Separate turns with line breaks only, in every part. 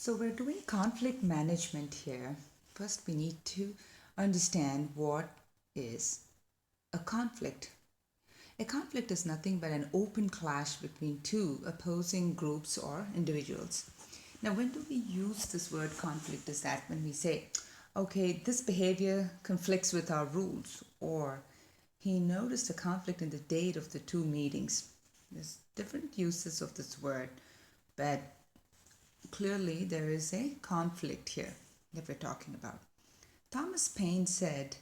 So we're doing conflict management here. First, we need to understand what is a conflict. A conflict is nothing but an open clash between two opposing groups or individuals. Now, when do we use this word conflict? Is that when we say, okay, this behavior conflicts with our rules, or he noticed a conflict in the date of the two meetings. There's different uses of this word, but clearly there is a conflict here that we're talking about. Thomas Paine said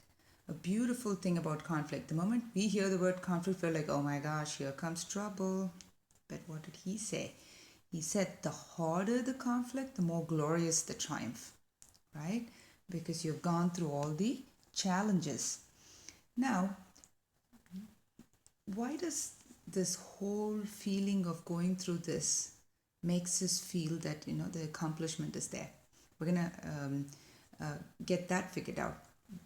a beautiful thing about conflict. The moment we hear the word conflict, we're like, oh my gosh, here comes trouble. But what did he say? He said, the harder the conflict, the more glorious the triumph, right? Because you've gone through all the challenges. Now, why does this whole feeling of going through this makes us feel that the accomplishment is there? We're gonna get that figured out.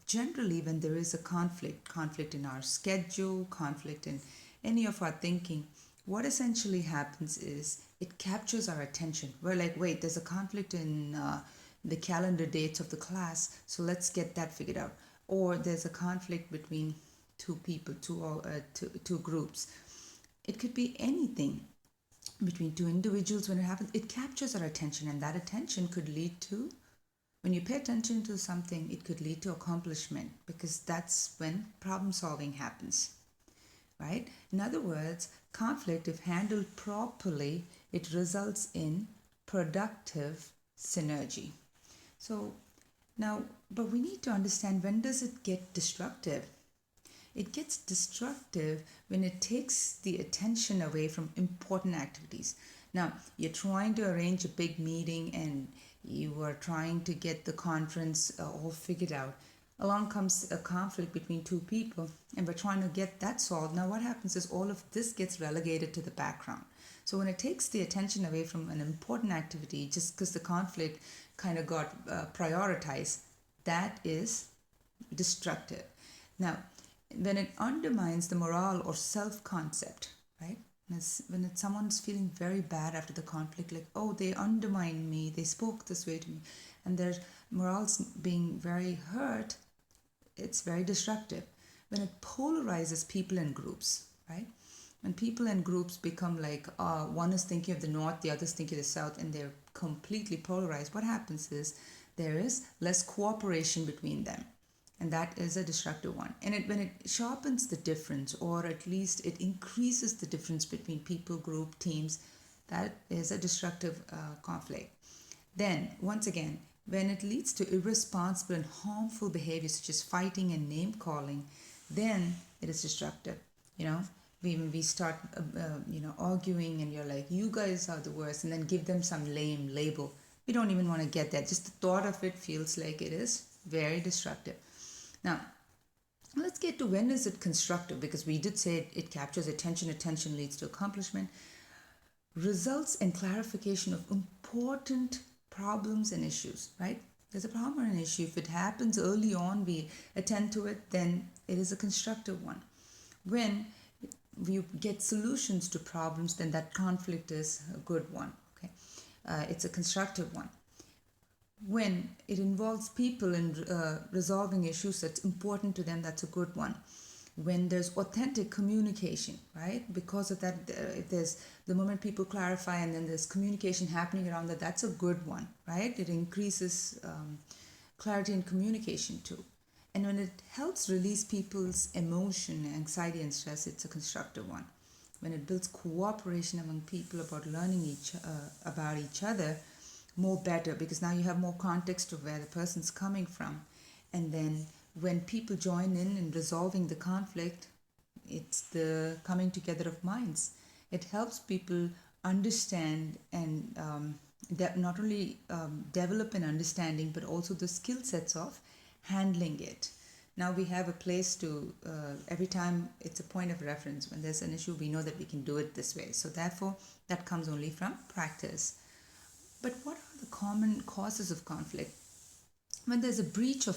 Generally, when there is a conflict in our schedule, conflict in any of our thinking, what essentially happens is it captures our attention. We're like, wait, there's a conflict in the calendar dates of the class, so let's get that figured out. Or there's a conflict between two people, two groups. It could be anything between two individuals. When it happens, it captures our attention, and that attention could lead to, when you pay attention to something, it could lead to accomplishment, because that's when problem solving happens, right? In other words, conflict, if handled properly, it results in productive synergy. So now, but we need to understand, when does it get destructive? It gets destructive when it takes the attention away from important activities. Now, you're trying to arrange a big meeting and you are trying to get the conference all figured out. Along comes a conflict between two people and we're trying to get that solved. Now, what happens is all of this gets relegated to the background. So when it takes the attention away from an important activity just because the conflict kind of got prioritized, that is destructive. Now, when it undermines the morale or self-concept, right? When someone's feeling very bad after the conflict, like, oh, they undermined me, they spoke this way to me, and their morale's being very hurt, it's very destructive. When it polarizes people and groups, right? When people and groups become like, one is thinking of the north, the other is thinking of the south, and they're completely polarized, what happens is there is less cooperation between them. And that is a destructive one. And when it sharpens the difference, or at least it increases the difference between people, group, teams, that is a destructive conflict. Then, once again, when it leads to irresponsible and harmful behavior such as fighting and name calling, then it is destructive. We start arguing, and you're like, you guys are the worst, and then give them some lame label. We don't even want to get that. Just the thought of it feels like it is very destructive. Now, let's get to when is it constructive, because we did say it captures attention. Attention leads to accomplishment. Results in clarification of important problems and issues, right? There's a problem or an issue. If it happens early on, we attend to it, then it is a constructive one. When we get solutions to problems, then that conflict is a good one, okay? It's a constructive one. When it involves people in resolving issues that's important to them, that's a good one. When there's authentic communication, right? Because of that, if there's the moment people clarify and then there's communication happening around that, that's a good one, right? It increases clarity and communication too. And when it helps release people's emotion, anxiety, and stress, it's a constructive one. When it builds cooperation among people about learning about each other, more better, because now you have more context of where the person's coming from. And then when people join in resolving the conflict, it's the coming together of minds. It helps people understand and not only develop an understanding, but also the skill sets of handling it. Now we have a place to, every time it's a point of reference. When there's an issue, we know that we can do it this way. So therefore, that comes only from practice. But what are the common causes of conflict? When there's a breach of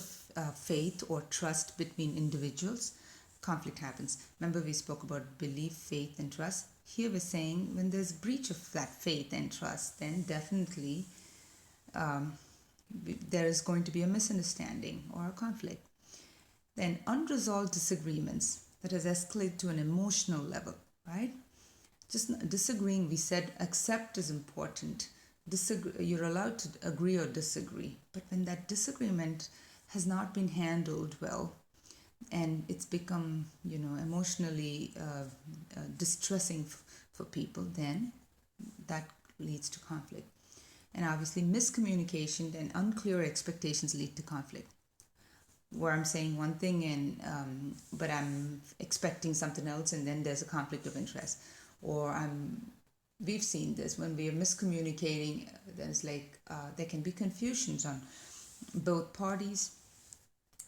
faith or trust between individuals, conflict happens. Remember, we spoke about belief, faith, and trust. Here we're saying when there's breach of that faith and trust, then definitely um, there is going to be a misunderstanding or a conflict. Then unresolved disagreements that has escalated to an emotional level, right? Just disagreeing, we said accept is important. You're allowed to agree or disagree, but when that disagreement has not been handled well and it's become, emotionally distressing for people, then that leads to conflict. And obviously, miscommunication and unclear expectations lead to conflict. Where I'm saying one thing and but I'm expecting something else, and then there's a conflict of interest. Or we've seen this when we are miscommunicating. There's there can be confusions on both parties,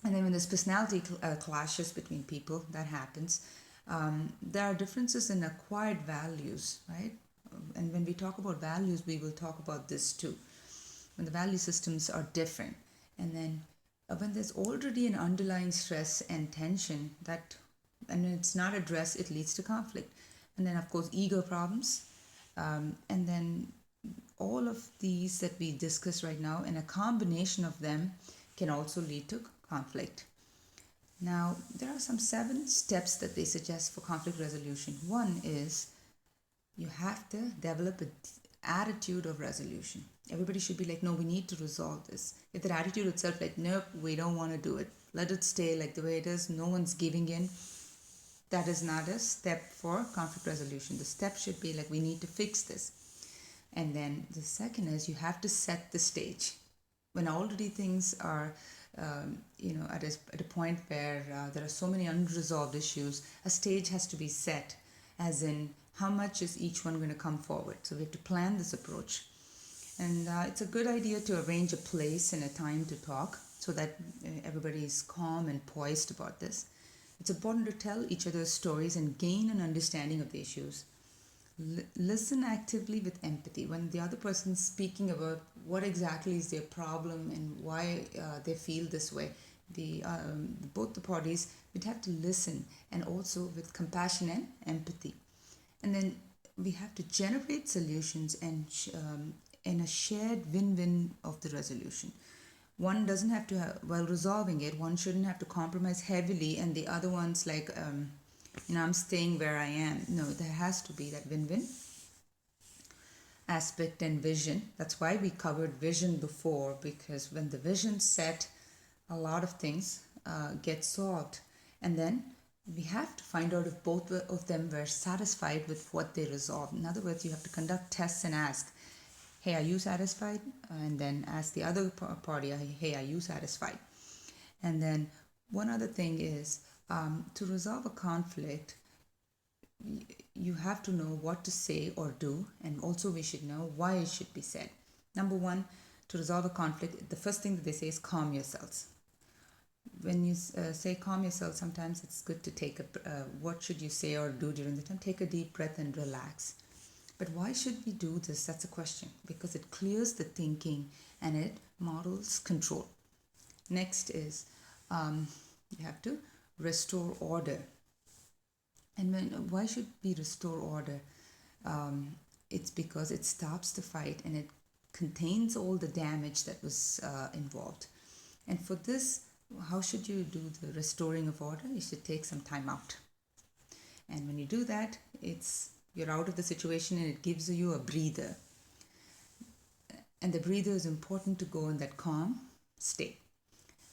and then when there's personality clashes between people, that happens. There are differences in acquired values, right? And when we talk about values, we will talk about this too. When the value systems are different, and then when there's already an underlying stress and tension and it's not addressed, it leads to conflict. And then, of course, ego problems, and then all of these that we discuss right now, and a combination of them can also lead to conflict. Now, there are some 7 steps that they suggest for conflict resolution. One is you have to develop an attitude of resolution. Everybody should be like, no, we need to resolve this. If that attitude itself, like, nope, we don't want to do it, let it stay like the way it is, no one's giving in, that is not a step for conflict resolution. The step should be like, we need to fix this. And then the second is you have to set the stage. When already things are, at a point where there are so many unresolved issues, a stage has to be set, as in how much is each one going to come forward. So we have to plan this approach. And it's a good idea to arrange a place and a time to talk so that everybody is calm and poised about this. It's important to tell each other's stories and gain an understanding of the issues. Listen actively with empathy. When the other person's speaking about what exactly is their problem and why they feel this way, both the parties would have to listen, and also with compassion and empathy. And then we have to generate solutions and a shared win-win of the resolution. One doesn't have to while resolving it, one shouldn't have to compromise heavily, and the other one's like, I'm staying where I am. No, there has to be that win-win aspect and vision. That's why we covered vision before, because when the vision's set, a lot of things get solved. And then we have to find out if both of them were satisfied with what they resolved. In other words, you have to conduct tests and ask, hey, are you satisfied? And then ask the other party, hey, are you satisfied? And then one other thing is, to resolve a conflict, you have to know what to say or do, and also we should know why it should be said. Number one, to resolve a conflict, the first thing that they say is calm yourselves. When you say calm yourself, sometimes it's good to take what should you say or do during the time? Take a deep breath and relax. But why should we do this? That's a question. Because it clears the thinking and it models control. Next is you have to restore order. And why should we restore order? It's because it stops the fight and it contains all the damage that was involved. And for this, how should you do the restoring of order? You should take some time out. And when you do that, you're out of the situation and it gives you a breather. And the breather is important to go in that calm state.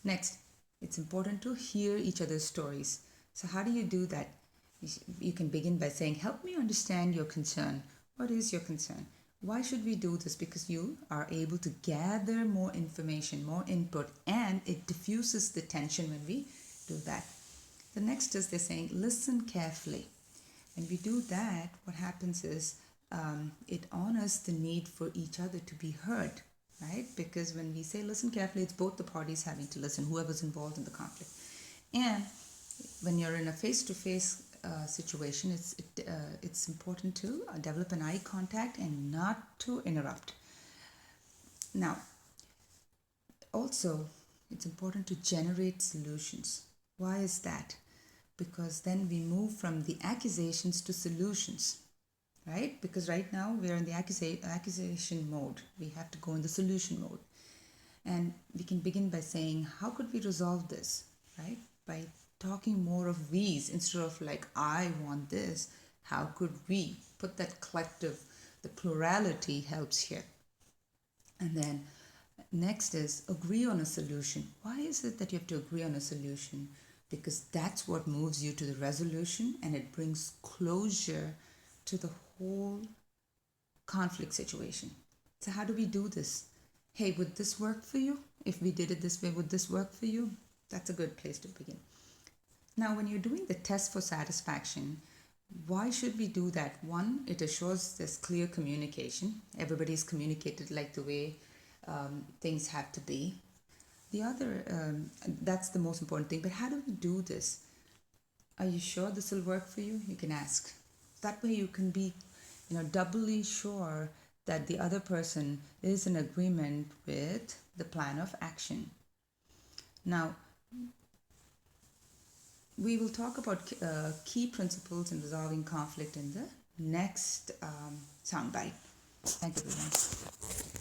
Next, it's important to hear each other's stories. So how do you do that? You can begin by saying, help me understand your concern. What is your concern? Why should we do this? Because you are able to gather more information, more input, and it diffuses the tension when we do that. The next is they're saying, listen carefully. When we do that, what happens is it honors the need for each other to be heard, right? Because when we say listen carefully, it's both the parties having to listen, whoever's involved in the conflict. And when you're in a face-to-face situation, it's important to develop an eye contact and not to interrupt. Now, also, it's important to generate solutions. Why is that? Because then we move from the accusations to solutions, right? Because right now we're in the accusation mode. We have to go in the solution mode. And we can begin by saying, how could we resolve this, right? By talking more of we's instead of like, I want this. How could we put that collective, the plurality helps here. And then next is agree on a solution. Why is it that you have to agree on a solution? Because that's what moves you to the resolution and it brings closure to the whole conflict situation. So, how do we do this? Hey, would this work for you? If we did it this way, would this work for you? That's a good place to begin. Now, when you're doing the test for satisfaction, why should we do that? One, it assures there's clear communication. Everybody's communicated like the way things have to be. The other, that's the most important thing. But how do we do this? Are you sure this will work for you? You can ask. That way you can be, doubly sure that the other person is in agreement with the plan of action. Now, we will talk about key principles in resolving conflict in the next soundbite. Thank you, everyone.